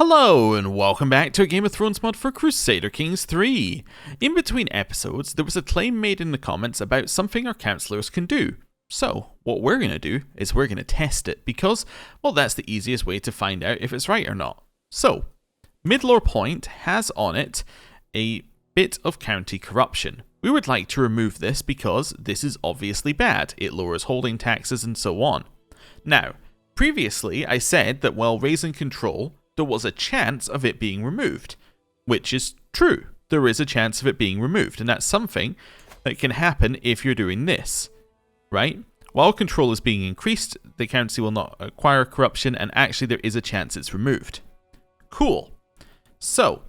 Hello and welcome back to a Game of Thrones mod for Crusader Kings 3. In between episodes, there was a claim made in the comments about something our councillors can do. So, what we're going to do is we're going to test it because, well, that's the easiest way to find out if it's right or not. So, Midlore Point has on it a bit of county corruption. We would like to remove this because this is obviously bad. It lowers holding taxes and so on. Now, previously I said that while raising control, there was a chance of it being removed, which is true. There is a chance of it being removed, and that's something that can happen if you're doing this, right? While control is being increased, the county will not acquire corruption, and actually there is a chance it's removed. Cool. So,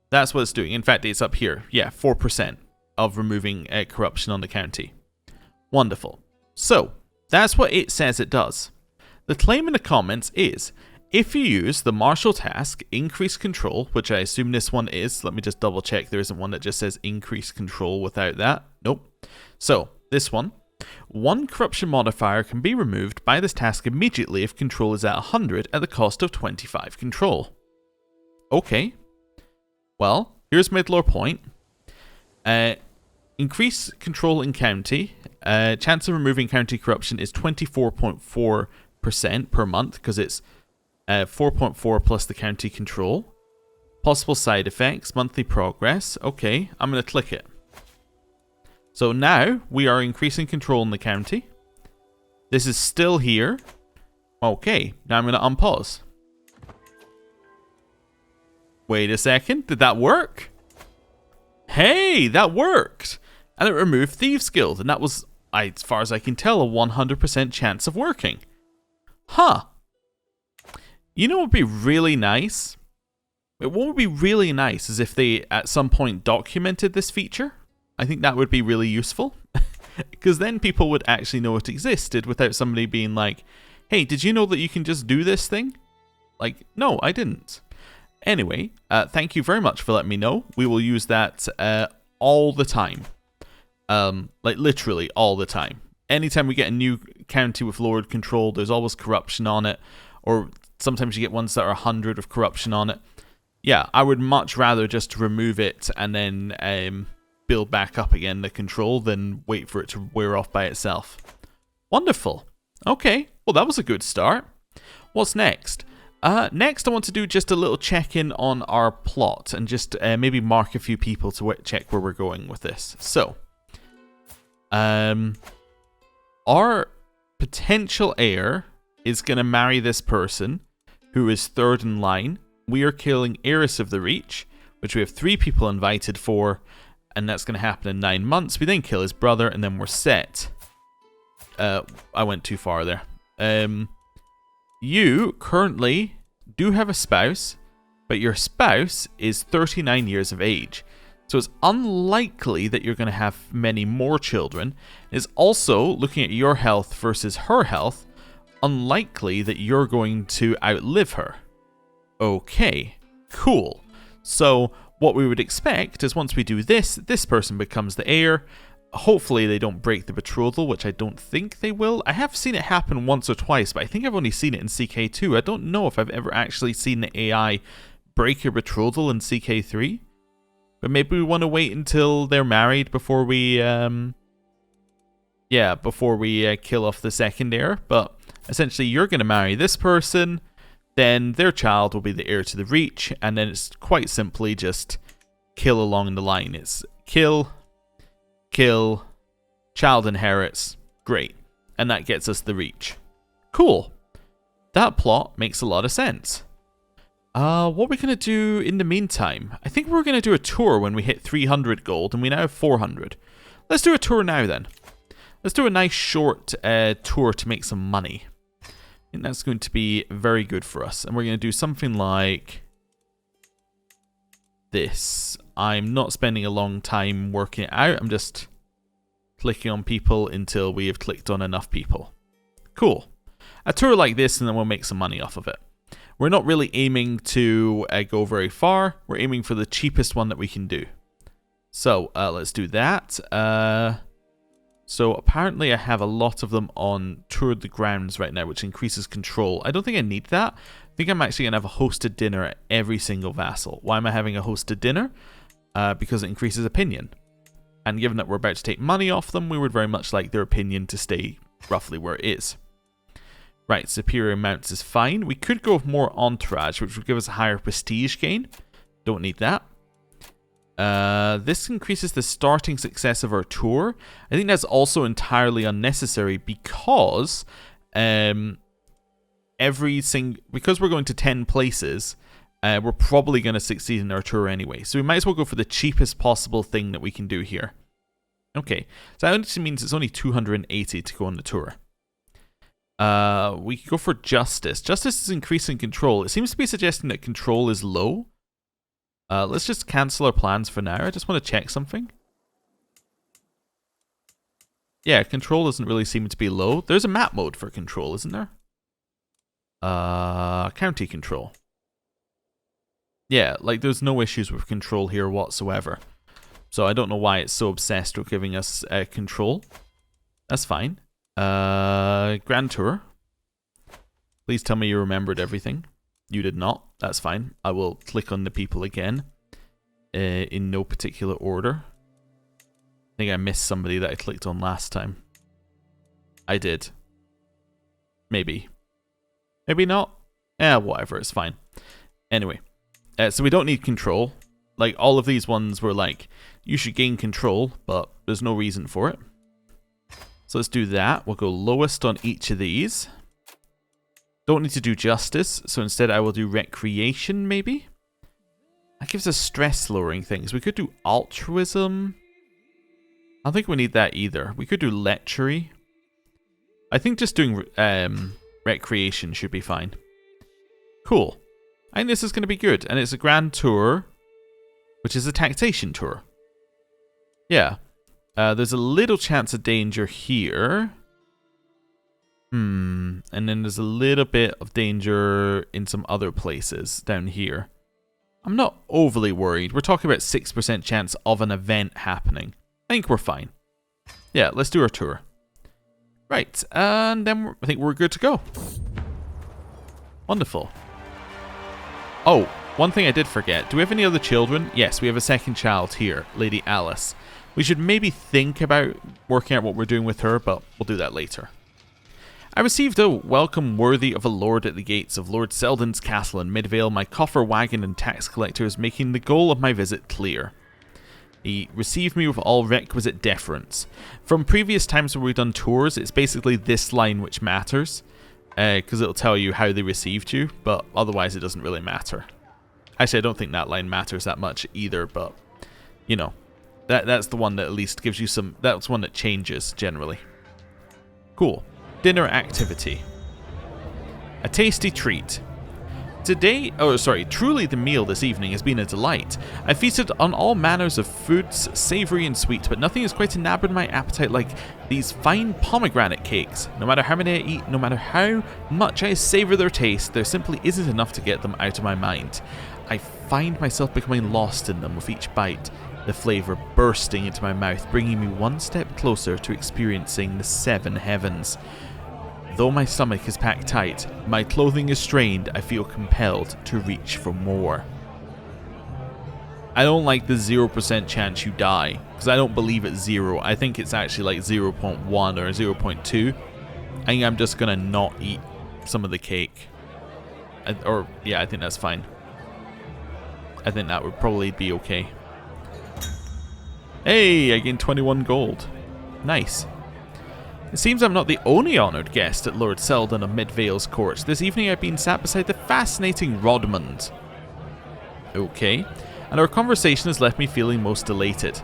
that's what it's doing. In fact, it's up here. Yeah, 4% of removing corruption on the county. Wonderful. So, that's what it says it does. The claim in the comments is, if you use the martial task, increase control, which I assume this one is, let me just double check there isn't one that just says increase control without that. Nope. So, this one corruption modifier can be removed by this task immediately if control is at 100 at the cost of 25 control. Okay. Well, here's Midlore Point. Increase control in county. Chance of removing county corruption is 24.4% per month because it's 4.4 plus the county control. Possible side effects, monthly progress. Okay, I'm going to click it. So now we are increasing control in the county. This is still here. Okay, now I'm going to unpause. Wait a second, did that work? Hey, that worked! And it removed Thieves Guild, and that was, as far as I can tell, a 100% chance of working. Huh. You know what would be really nice? What would be really nice is if they at some point documented this feature. I think that would be really useful. Because then people would actually know it existed without somebody being like, hey, did you know that you can just do this thing? Like, no, I didn't. Anyway, thank you very much for letting me know. We will use that all the time. Like literally all the time. Anytime we get a new county with lowered control, there's always corruption on it. Or sometimes you get ones that are 100 of corruption on it. Yeah, I would much rather just remove it and then build back up again the control than wait for it to wear off by itself. Wonderful. Okay, well that was a good start. What's next? Next I want to do just a little check-in on our plot and just maybe mark a few people to check where we're going with this. So, our potential heir is going to marry this person who is third in line. We are killing Heiress of the Reach, which we have 3 people invited for, and that's going to happen in 9 months. We then kill his brother, and then we're set. I went too far there. You currently do have a spouse, but your spouse is 39 years of age. So it's unlikely that you're going to have many more children. It's also, looking at your health versus her health, unlikely that you're going to outlive her. Okay, cool. So what we would expect is once we do this, this person becomes the heir. Hopefully they don't break the betrothal, which I don't think they will. I have seen it happen once or twice, but I think I've only seen it in CK2. I don't know if I've ever actually seen the AI break a betrothal in CK3. But maybe we want to wait until they're married before we, kill off the second heir. But essentially, you're going to marry this person, then their child will be the heir to the Reach, and then it's quite simply just kill along the line. It's kill, child inherits, great. And that gets us the Reach. Cool. That plot makes a lot of sense. What are we going to do in the meantime? I think we're going to do a tour when we hit 300 gold, and we now have 400. Let's do a tour now then. Let's do a nice short tour to make some money. I think that's going to be very good for us. And we're going to do something like this. I'm not spending a long time working it out. I'm just clicking on people until we have clicked on enough people. Cool. A tour like this, and then we'll make some money off of it. We're not really aiming to go very far. We're aiming for the cheapest one that we can do. So let's do that. So apparently I have a lot of them on Tour of the Grounds right now, which increases control. I don't think I need that. I think I'm actually going to have a hosted dinner at every single vassal. Why am I having a hosted dinner? Because it increases opinion. And given that we're about to take money off them, we would very much like their opinion to stay roughly where it is. Right, superior mounts is fine. We could go with more entourage, which would give us a higher prestige gain. Don't need that. This increases the starting success of our tour. I think that's also entirely unnecessary because because we're going to 10 places, we're probably going to succeed in our tour anyway. So we might as well go for the cheapest possible thing that we can do here. Okay, so that only means it's only 280 to go on the tour. We could go for justice. Justice is increasing control. It seems to be suggesting that control is low. Let's just cancel our plans for now. I just want to check something. Yeah, control doesn't really seem to be low. There's a map mode for control, isn't there? County control. Yeah, like there's no issues with control here whatsoever. So I don't know why it's so obsessed with giving us control. That's fine. Grand Tour. Please tell me you remembered everything. You did not. That's fine. I will click on the people again. In no particular order. I think I missed somebody that I clicked on last time. I did. Maybe. Maybe not. Whatever. It's fine. Anyway. So we don't need control. Like, all of these ones were like, you should gain control, but there's no reason for it. So let's do that. We'll go lowest on each of these. Don't need to do justice, so instead I will do recreation, maybe? That gives us stress lowering things. We could do altruism. I don't think we need that either. We could do lechery. I think just doing recreation should be fine. Cool. I think this is going to be good. And it's a grand tour, which is a taxation tour. Yeah. There's a little chance of danger here. And then there's a little bit of danger in some other places down here. I'm not overly worried. We're talking about 6% chance of an event happening. I think we're fine. Yeah, let's do our tour. Right, and then I think we're good to go. Wonderful. Oh, one thing I did forget. Do we have any other children? Yes, we have a second child here, Lady Alice. We should maybe think about working out what we're doing with her, but we'll do that later. I received a welcome worthy of a lord at the gates of Lord Selden's castle in Midvale, my coffer wagon and tax collectors making the goal of my visit clear. He received me with all requisite deference. From previous times where we've done tours, it's basically this line which matters, because it'll tell you how they received you, but otherwise it doesn't really matter. Actually, I don't think that line matters that much either, but, you know, that's the one that at least gives you some, that's one that changes generally. Cool. Dinner activity. A tasty treat. Truly the meal this evening has been a delight. I feasted on all manners of foods, savoury and sweet, but nothing has quite enamored my appetite like these fine pomegranate cakes. No matter how many I eat, no matter how much I savour their taste, there simply isn't enough to get them out of my mind. I find myself becoming lost in them with each bite, the flavour bursting into my mouth, bringing me one step closer to experiencing the seven heavens. Though my stomach is packed tight, my clothing is strained, I feel compelled to reach for more. I don't like the 0% chance you die, because I don't believe it's 0. I think it's actually like 0.1 or 0.2. I think I'm just going to not eat some of the cake. I think that's fine. I think that would probably be okay. Hey, I gained 21 gold. Nice. It seems I'm not the only honoured guest at Lord Selden of Midvale's court. This evening I've been sat beside the fascinating Rodmund. Okay, and our conversation has left me feeling most elated.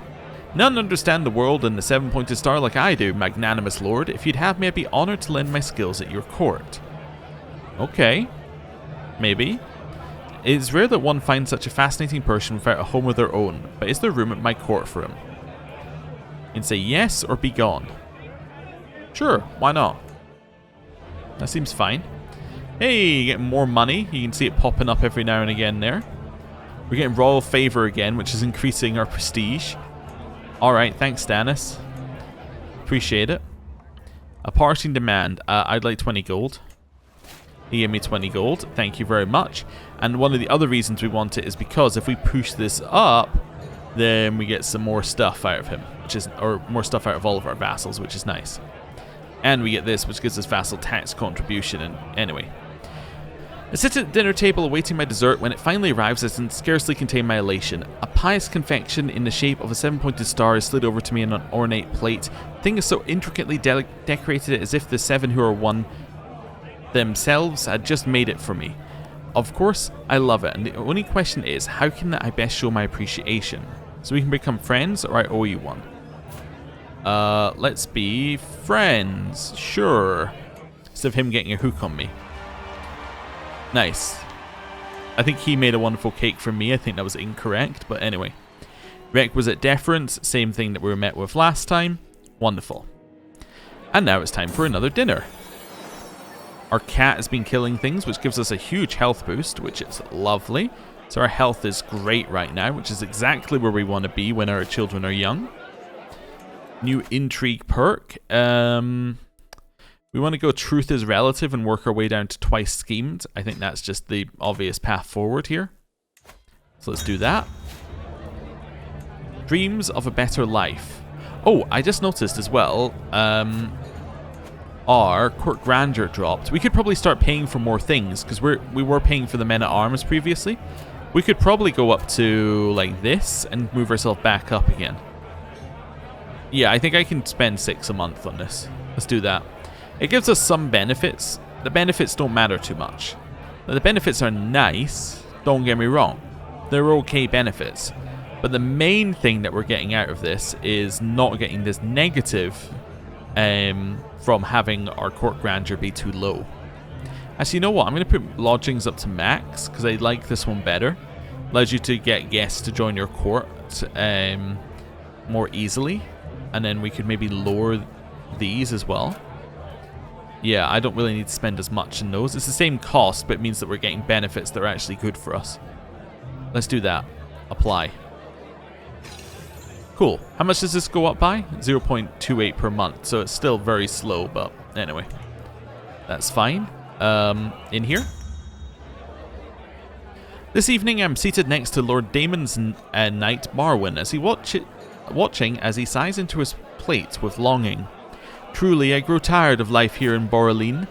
None understand the world and the seven-pointed star like I do, magnanimous lord. If you'd have me, I'd be honoured to lend my skills at your court. Okay, maybe. It's rare that one finds such a fascinating person without a home of their own, but is there room at my court for him? You can say yes or be gone. Sure, why not? That seems fine. Hey, getting more money. You can see it popping up every now and again there. We're getting royal favour again, which is increasing our prestige. Alright, thanks Stannis. Appreciate it. A parting demand. I'd like 20 gold. He gave me 20 gold. Thank you very much. And one of the other reasons we want it is because if we push this up, then we get some more stuff out of him, or more stuff out of all of our vassals, which is nice. And we get this, which gives us vassal tax contribution. And anyway, I sit at the dinner table awaiting my dessert. When it finally arrives, I can scarcely contain my elation. A pious confection in the shape of a 7-pointed star is slid over to me on an ornate plate. The thing is so intricately decorated as if the 7 who are one themselves had just made it for me. Of course, I love it, and the only question is, how can I best show my appreciation? So we can become friends, or I owe you one? Let's be friends. Sure. Instead of him getting a hook on me. Nice. I think he made a wonderful cake for me. I think that was incorrect, but anyway. Requisite deference, same thing that we were met with last time. Wonderful. And now it's time for another dinner. Our cat has been killing things, which gives us a huge health boost, which is lovely. So our health is great right now, which is exactly where we want to be when our children are young. New intrigue perk. We want to go truth is relative and work our way down to twice schemed. I think that's just the obvious path forward here. So let's do that. Dreams of a better life. Oh, I just noticed as well, our court grandeur dropped. We could probably start paying for more things, because we were paying for the men at arms previously. We could probably go up to like this and move ourselves back up again. Yeah, I think I can spend 6 a month on this. Let's do that. It gives us some benefits. The benefits don't matter too much. The benefits are nice, don't get me wrong. They're okay benefits. But the main thing that we're getting out of this is not getting this negative from having our court grandeur be too low. Actually, you know what? I'm going to put lodgings up to max because I like this one better. Allows you to get guests to join your court more easily. And then we could maybe lower these as well. Yeah, I don't really need to spend as much in those. It's the same cost, but it means that we're getting benefits that are actually good for us. Let's do that. Apply. Cool. How much does this go up by? 0.28 per month, so it's still very slow, but anyway. That's fine. In here. This evening I'm seated next to Lord Daemon's knight Marwyn as he watching as he sighs into his plate with longing. Truly, I grow tired of life here in Borreline,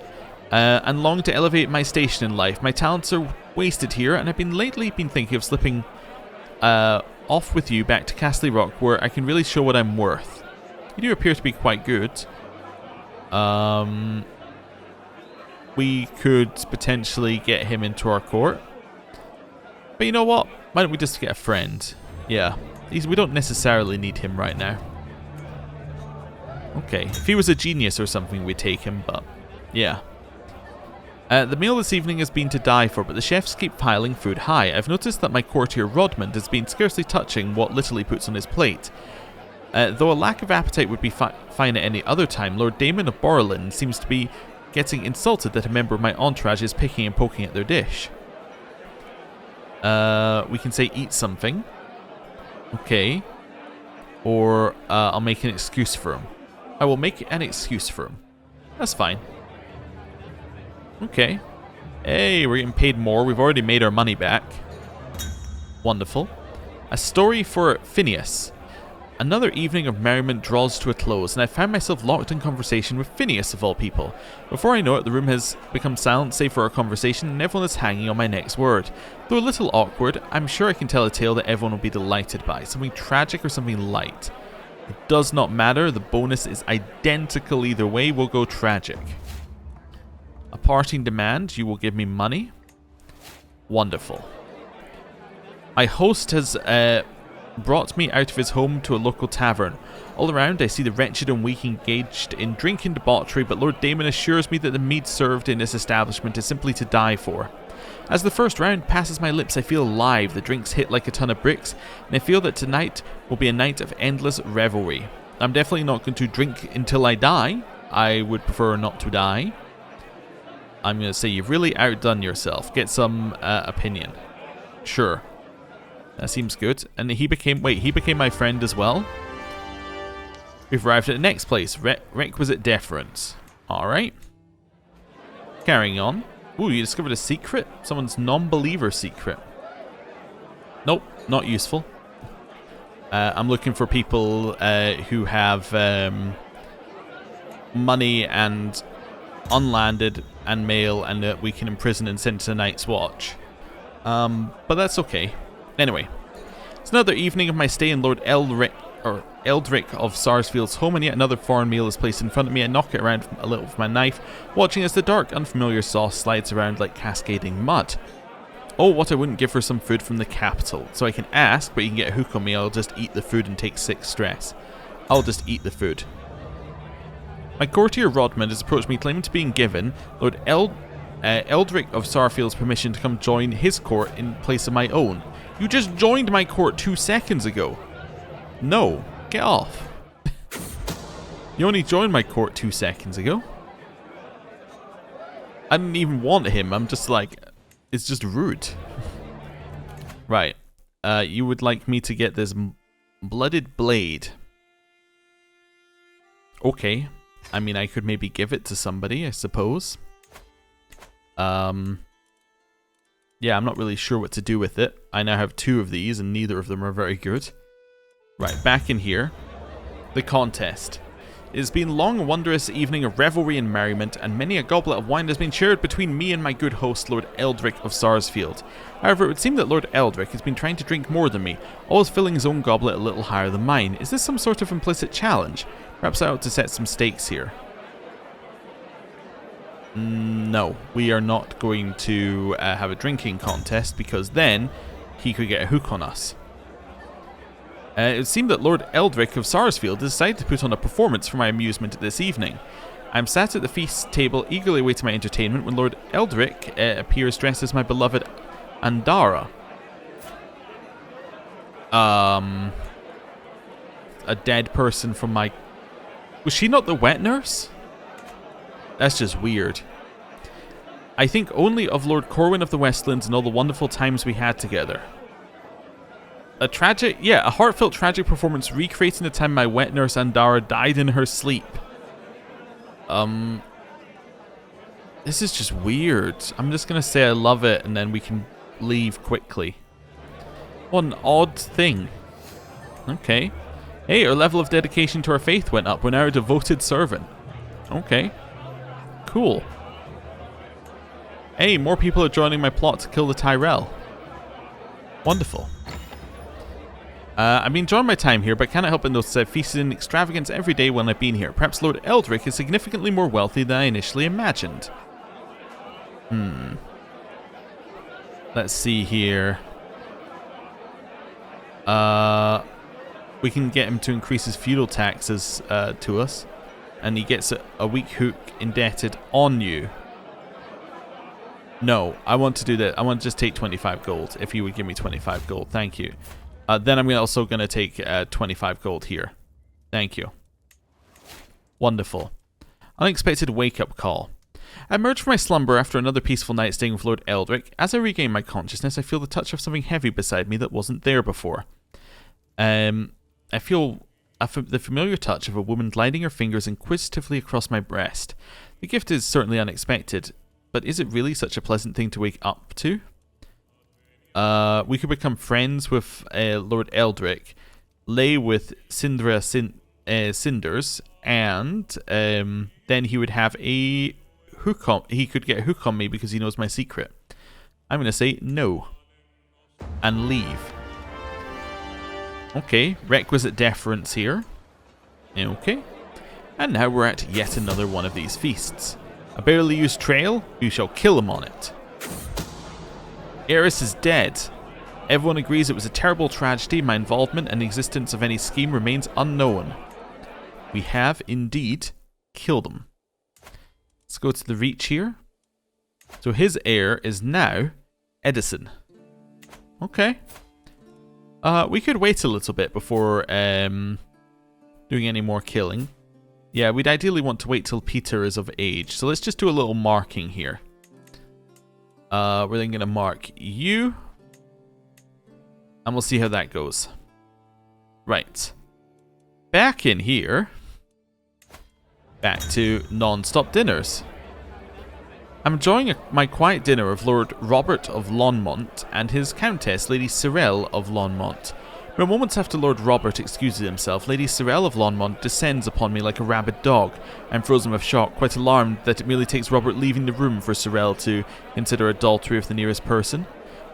and long to elevate my station in life. My talents are wasted here, and I've lately been thinking of slipping off with you back to Castle Rock, where I can really show what I'm worth. You do appear to be quite good. We could potentially get him into our court. But you know what? Why don't we just get a friend? Yeah. We don't necessarily need him right now. Okay. If he was a genius or something, we'd take him, but yeah. The meal this evening has been to die for, but the chefs keep piling food high. I've noticed that my courtier Rodmond has been scarcely touching what little he puts on his plate. Though a lack of appetite would be fine at any other time, Lord Daemon of Borrelin seems to be getting insulted that a member of my entourage is picking and poking at their dish. We can say eat something. Okay. Or I'll make an excuse for him. I will make an excuse for him. That's fine. Okay. Hey, we're getting paid more. We've already made our money back. Wonderful. A story for Phineas. Another evening of merriment draws to a close, and I find myself locked in conversation with Phineas of all people. Before I know it, the room has become silent save for our conversation, and everyone is hanging on my next word. Though a little awkward, I'm sure I can tell a tale that everyone will be delighted by. Something tragic or something light. It does not matter. The bonus is identical either way. We'll go tragic. A parting demand. You will give me money. Wonderful. My host has brought me out of his home to a local tavern. All around I see the wretched and weak engaged in drinking debauchery, but Lord Daemon assures me that the mead served in this establishment is simply to die for. As the first round passes my lips, I feel alive. The drinks hit like a ton of bricks, and I feel that tonight will be a night of endless revelry. I'm definitely not going to drink until I die. I would prefer not to die. I'm going to say you've really outdone yourself. Get some opinion. Sure. That seems good. And he became my friend as well. We've arrived at the next place. Requisite deference. Alright. Carrying on. Ooh, you discovered a secret? Someone's non-believer secret. Nope, not useful. I'm looking for people who have money and unlanded and mail, and that we can imprison and send to the Night's Watch. But that's okay. Anyway, it's another evening of my stay in Lord Eldrick of Sarsfield's home, and yet another foreign meal is placed in front of me. I knock it around a little with my knife, watching as the dark, unfamiliar sauce slides around like cascading mud. Oh, what I wouldn't give for some food from the capital. So I can ask, but you can get a hook on me. I'll just eat the food and take 6 stress. I'll just eat the food. My courtier Rodman has approached me, claiming to be given Lord Eldrick of Sarfield's permission to come join his court in place of my own. You just joined my court 2 seconds ago. No, get off. You only joined my court 2 seconds ago. I didn't even want him. I'm just like, it's just rude. Right. You would like me to get this blooded blade. Okay. I mean, I could maybe give it to somebody, I suppose. Yeah, I'm not really sure what to do with it. I now have 2 of these, and neither of them are very good. Right, back in here. The contest. It has been a long and wondrous evening of revelry and merriment, and many a goblet of wine has been shared between me and my good host, Lord Eldrick of Sarsfield. However, it would seem that Lord Eldrick has been trying to drink more than me, always filling his own goblet a little higher than mine. Is this some sort of implicit challenge? Perhaps I ought to set some stakes here. No, we are not going to have a drinking contest, because then he could get a hook on us. It would seem that Lord Eldrick of Sarsfield decided to put on a performance for my amusement this evening. I'm sat at the feast table, eagerly awaiting my entertainment, when Lord Eldrick appears dressed as my beloved Andara. A dead person from my... Was she not the wet nurse? That's just weird. I think only of Lord Corwin of the Westlands and all the wonderful times we had together. A heartfelt tragic performance recreating the time my wet nurse Andara died in her sleep. This is just weird. I'm just gonna say I love it, and then we can leave quickly. What an odd thing. Okay. Hey, our level of dedication to our faith went up. We're now a devoted servant. Okay. Cool. Hey, more people are joining my plot to kill the Tyrell. Wonderful. I've been enjoying my time here, but cannot help but notice I've feasted in extravagance every day when I've been here. Perhaps Lord Eldrick is significantly more wealthy than I initially imagined. Let's see here. We can get him to increase his feudal taxes to us. And he gets a weak hook indebted on you. No, I want to do that. I want to just take 25 gold. If you would give me 25 gold. Thank you. Then I'm also going to take 25 gold here. Thank you. Wonderful. Unexpected wake-up call. I emerged from my slumber after another peaceful night staying with Lord Eldrick. As I regain my consciousness, I feel the touch of something heavy beside me that wasn't there before. I feel the familiar touch of a woman gliding her fingers inquisitively across my breast. The gift is certainly unexpected, but is it really such a pleasant thing to wake up to? We could become friends with Lord Eldrick, lay with Cinders, and then he would have a hook on. He could get a hook on me because he knows my secret. I'm gonna say no, and leave. Okay, requisite deference here. Okay, and now we're at yet another one of these feasts. A barely used trail. We shall kill him on it. Eris is dead. Everyone agrees it was a terrible tragedy. My involvement and the existence of any scheme remains unknown. We have indeed killed him. Let's go to the reach here. So his heir is now Edison. Okay. We could wait a little bit before doing any more killing. Yeah, we'd ideally want to wait till Petyr is of age. So let's just do a little marking here. We're then going to mark you. And we'll see how that goes. Right. Back in here. Back to non-stop dinners. I'm enjoying my quiet dinner of Lord Robert of Longmont and his Countess, Lady Cyrell of Longmont. But moments after Lord Robert excuses himself, Lady Cyrell of Longmont descends upon me like a rabid dog. I'm frozen with shock, quite alarmed that it merely takes Robert leaving the room for Cyrell to consider adultery with the nearest person.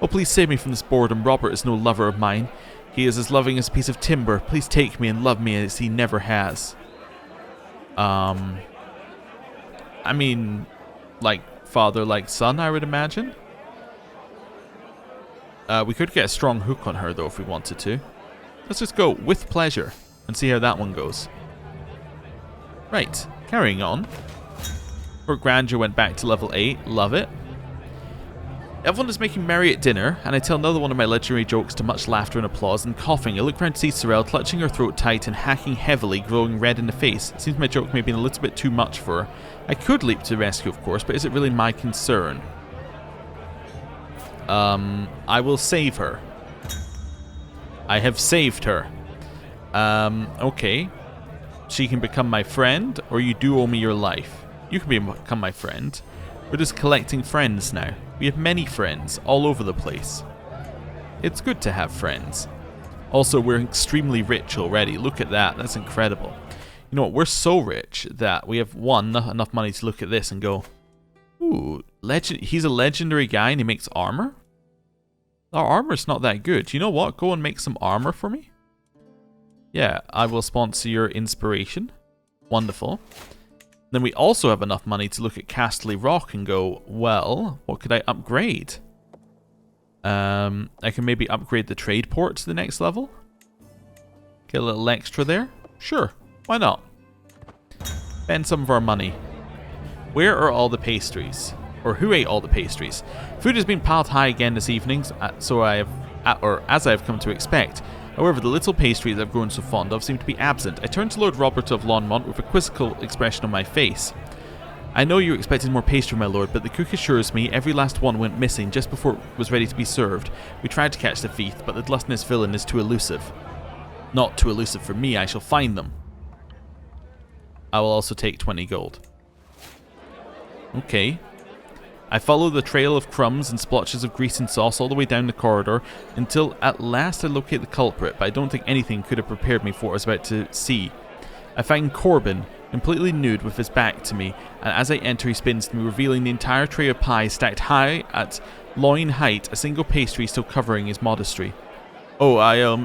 Oh, please save me from this boredom. Robert is no lover of mine. He is as loving as a piece of timber. Please take me and love me as he never has. I mean, like father, like son, I would imagine. We could get a strong hook on her, though, if we wanted to. Let's just go with pleasure and see how that one goes. Right, carrying on. Her grandeur went back to level 8. Love it. Everyone is making merry at dinner, and I tell another one of my legendary jokes to much laughter and applause, and coughing, I look round to see Cyrell clutching her throat tight and hacking heavily, growing red in the face. It seems my joke may have been a little bit too much for her. I could leap to the rescue, of course, but is it really my concern? I will save her. I have saved her. Okay. She can become my friend, or you do owe me your life. You can become my friend. We're just collecting friends now. We have many friends all over the place. It's good to have friends. Also, we're extremely rich already. Look at that. That's incredible. You know what? We're so rich that we have, enough money to look at this and go, ooh, he's a legendary guy and he makes armor? Our armor's not that good. You know what? Go and make some armor for me. Yeah, I will sponsor your inspiration. Wonderful. Then we also have enough money to look at Castley Rock and go, well, what could I upgrade? I can maybe upgrade the trade port to the next level. Get a little extra there. Sure, why not? Spend some of our money. Where are all the pastries? Or who ate all the pastries? Food has been piled high again this evening, as I have come to expect. However, the little pastries I've grown so fond of seem to be absent. I turn to Lord Robert of Longmont with a quizzical expression on my face. I know you expected more pastry, my lord, but the cook assures me every last one went missing just before it was ready to be served. We tried to catch the thief, but the gluttonous villain is too elusive. Not too elusive for me, I shall find them. I will also take 20 gold. Okay. I follow the trail of crumbs and splotches of grease and sauce all the way down the corridor until at last I locate the culprit, but I don't think anything could have prepared me for what I was about to see. I find Corbin, completely nude with his back to me, and as I enter he spins to me, revealing the entire tray of pies stacked high at loin height, a single pastry still covering his modesty. Oh,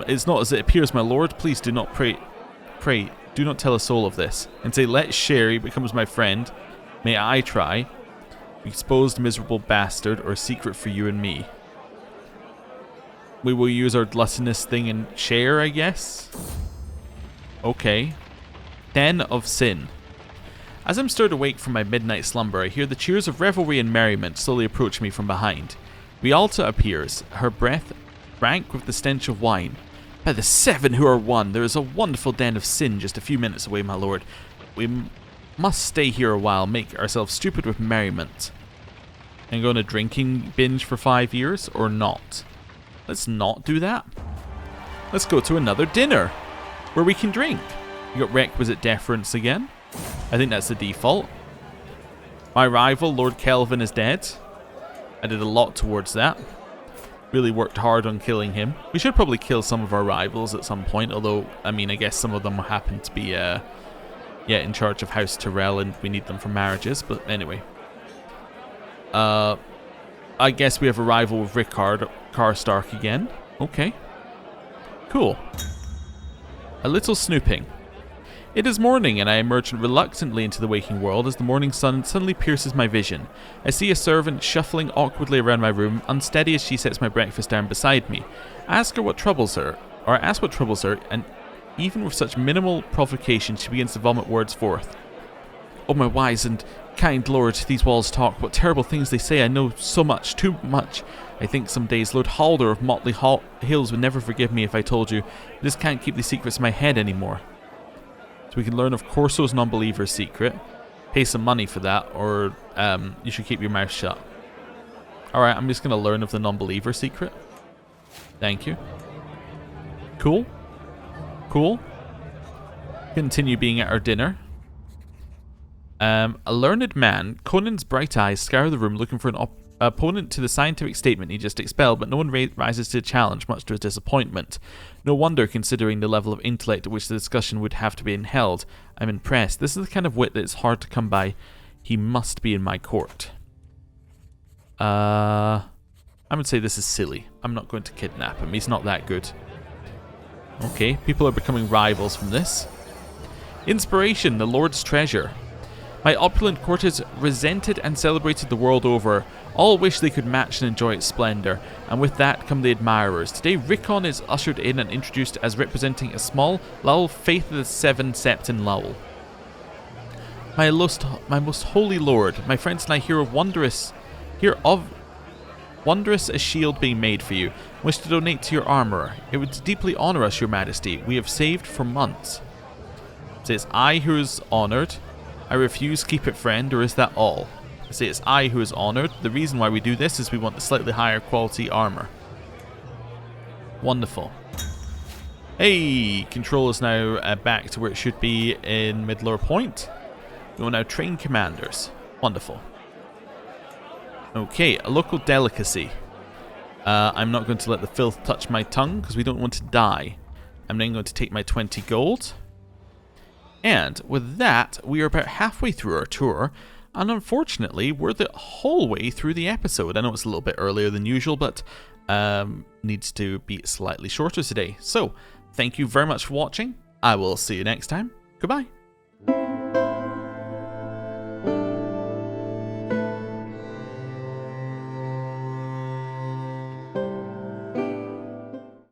it's not as it appears, my lord. Please do not pray, do not tell a soul of this, and say, let Sherry becomes my friend. May I try? Exposed miserable bastard, or a secret for you and me. We will use our gluttonous thing and share, I guess? Okay. Den of Sin. As I'm stirred awake from my midnight slumber, I hear the cheers of revelry and merriment slowly approach me from behind. Rialta appears, her breath rank with the stench of wine. By the seven who are one, there is a wonderful den of sin just a few minutes away, my lord. We must stay here a while, make ourselves stupid with merriment. And go on a drinking binge for 5 years, or not? Let's not do that. Let's go to another dinner, where we can drink. You got requisite deference again. I think that's the default. My rival, Lord Kelvin, is dead. I did a lot towards that. Really worked hard on killing him. We should probably kill some of our rivals at some point, although, I mean, I guess some of them happen to be, in charge of House Tyrell, and we need them for marriages, but anyway. I guess we have a rival with Rickard Karstark again. Okay. Cool. A little snooping. It is morning, and I emerge reluctantly into the waking world as the morning sun suddenly pierces my vision. I see a servant shuffling awkwardly around my room, unsteady as she sets my breakfast down beside me. I ask what troubles her, and even with such minimal provocation, she begins to vomit words forth. Oh, my wise and kind lord, these walls talk. What terrible things they say. I know so much, too much. I think some days Lord Halder of Motley Hills would never forgive me if I told you. I just can't keep these secrets in my head anymore. So we can learn of Corso's non-believer's secret. Pay some money for that, or you should keep your mouth shut. Alright, I'm just going to learn of the non-believer secret. Thank you. Cool. Cool. Continue being at our dinner. A learned man, Conan's bright eyes scour the room looking for an opponent to the scientific statement he just expelled, but no one rises to the challenge, much to his disappointment. No wonder, considering the level of intellect at which the discussion would have to be held. I'm impressed. This is the kind of wit that is hard to come by. He must be in my court. I would say this is silly. I'm not going to kidnap him. He's not that good. Okay, people are becoming rivals from this. Inspiration, the Lord's treasure. My opulent court is resented and celebrated the world over. All wish they could match and enjoy its splendour, and with that come the admirers. Today Rickon is ushered in and introduced as representing a small Lull Faith of the Seven Septon Lull. My most holy lord, my friends and I hear of wondrous a shield being made for you. Wish to donate to your armourer. It would deeply honour us, your majesty. We have saved for months. It says, I who is honoured. I refuse, keep it friend, or is that all? I say it's I who is honoured. The reason why we do this is we want the slightly higher quality armour. Wonderful. Hey, control is now back to where it should be in Middlore Point. We will now train commanders. Wonderful. Okay, a local delicacy. I'm not going to let the filth touch my tongue because we don't want to die. I'm then going to take my 20 gold. And with that, we are about halfway through our tour, and unfortunately, we're the whole way through the episode. I know it's a little bit earlier than usual, but needs to be slightly shorter today. So, thank you very much for watching. I will see you next time. Goodbye.